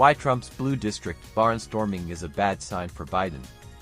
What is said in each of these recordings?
Why Trump's blue district barnstorming is a bad sign for Biden.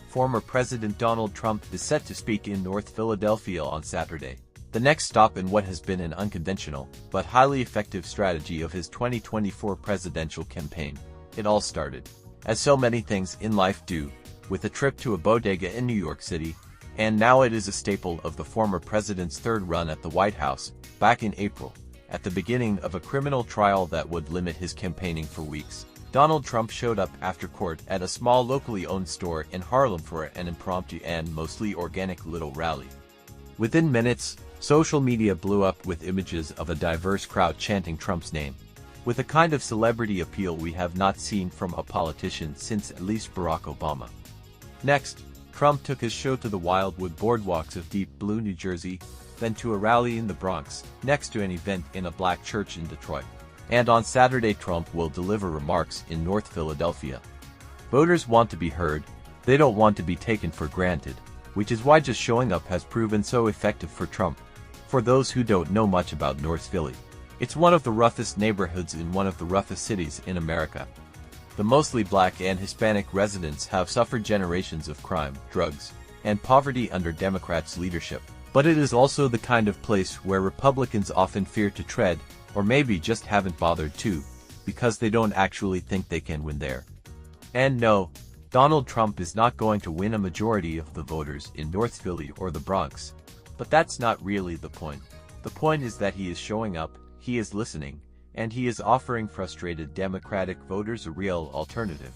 Former President Donald Trump is set to speak in North Philadelphia on Saturday, the next stop in what has been an unconventional but highly effective strategy of his 2024 presidential campaign. It all started, as so many things in life do, with a trip to a bodega in New York City, and now it is a staple of the former president's third run at the White House, back in April, at the beginning of a criminal trial that would limit his campaigning for weeks. Donald Trump showed up after court at a small locally owned store in Harlem for an impromptu and mostly organic little rally. Within minutes, social media blew up with images of a diverse crowd chanting Trump's name, with a kind of celebrity appeal we have not seen from a politician since at least Barack Obama. Next, Trump took his show to the wildwood boardwalks of deep blue New Jersey, then to a rally in the Bronx, next to an event in a black church in Detroit. And on Saturday Trump will deliver remarks in North Philadelphia. Voters want to be heard, they don't want to be taken for granted, which is why just showing up has proven so effective for Trump. For those who don't know much about North Philly, it's one of the roughest neighborhoods in one of the roughest cities in America. The mostly black and Hispanic residents have suffered generations of crime, drugs, and poverty under Democrats' leadership. But it is also the kind of place where Republicans often fear to tread, or maybe just haven't bothered to, because they don't actually think they can win there. And no, Donald Trump is not going to win a majority of the voters in North Philly or the Bronx. But that's not really the point. The point is that he is showing up, he is listening, and he is offering frustrated Democratic voters a real alternative.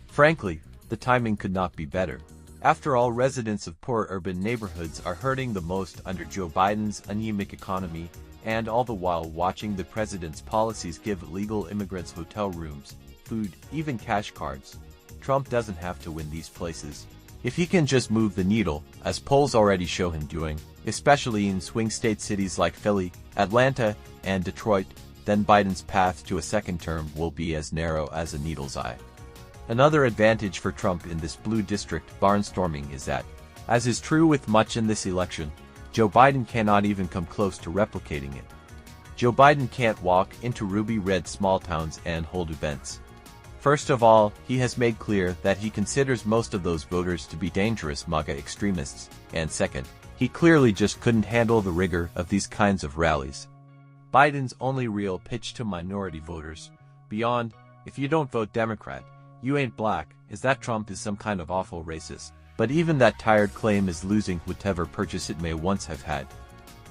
Frankly, the timing could not be better. After all, residents of poor urban neighborhoods are hurting the most under Joe Biden's anemic economy, and all the while watching the president's policies give illegal immigrants hotel rooms, food, even cash cards. Trump doesn't have to win these places. If he can just move the needle, as polls already show him doing, especially in swing state cities like Philly, Atlanta, and Detroit, then Biden's path to a second term will be as narrow as a needle's eye. Another advantage for Trump in this blue district barnstorming is that, as is true with much in this election, Joe Biden cannot even come close to replicating it. Joe Biden can't walk into ruby red small towns and hold events. First of all, he has made clear that he considers most of those voters to be dangerous MAGA extremists, and second, he clearly just couldn't handle the rigor of these kinds of rallies. Biden's only real pitch to minority voters, beyond, if you don't vote Democrat, you ain't black, is that Trump is some kind of awful racist. But even that tired claim is losing whatever purchase it may once have had.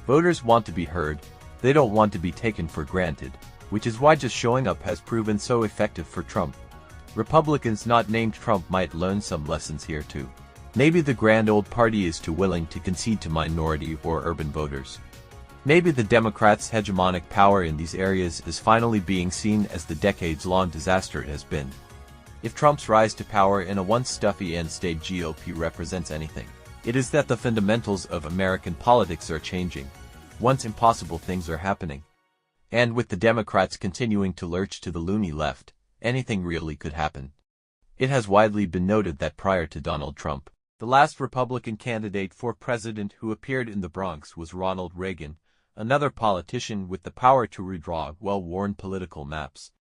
Voters want to be heard, they don't want to be taken for granted, which is why just showing up has proven so effective for Trump. Republicans not named Trump might learn some lessons here too. Maybe the grand old party is too willing to concede to minority or urban voters. Maybe the Democrats' hegemonic power in these areas is finally being seen as the decades-long disaster it has been. If Trump's rise to power in a once stuffy end-state GOP represents anything, it is that the fundamentals of American politics are changing. Once impossible things are happening. And with the Democrats continuing to lurch to the loony left, anything really could happen. It has widely been noted that prior to Donald Trump, the last Republican candidate for president who appeared in the Bronx was Ronald Reagan, another politician with the power to redraw well-worn political maps.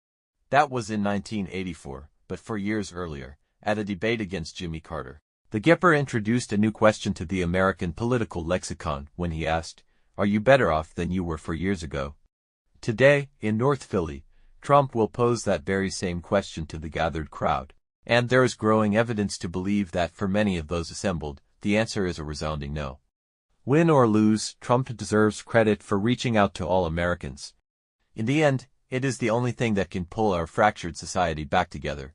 That was in 1984. But 4 years earlier, at a debate against Jimmy Carter, the Gipper introduced a new question to the American political lexicon when he asked, "Are you better off than you were 4 years ago?" Today, in North Philly, Trump will pose that very same question to the gathered crowd, and there is growing evidence to believe that for many of those assembled, the answer is a resounding no. Win or lose, Trump deserves credit for reaching out to all Americans. In the end, it is the only thing that can pull our fractured society back together.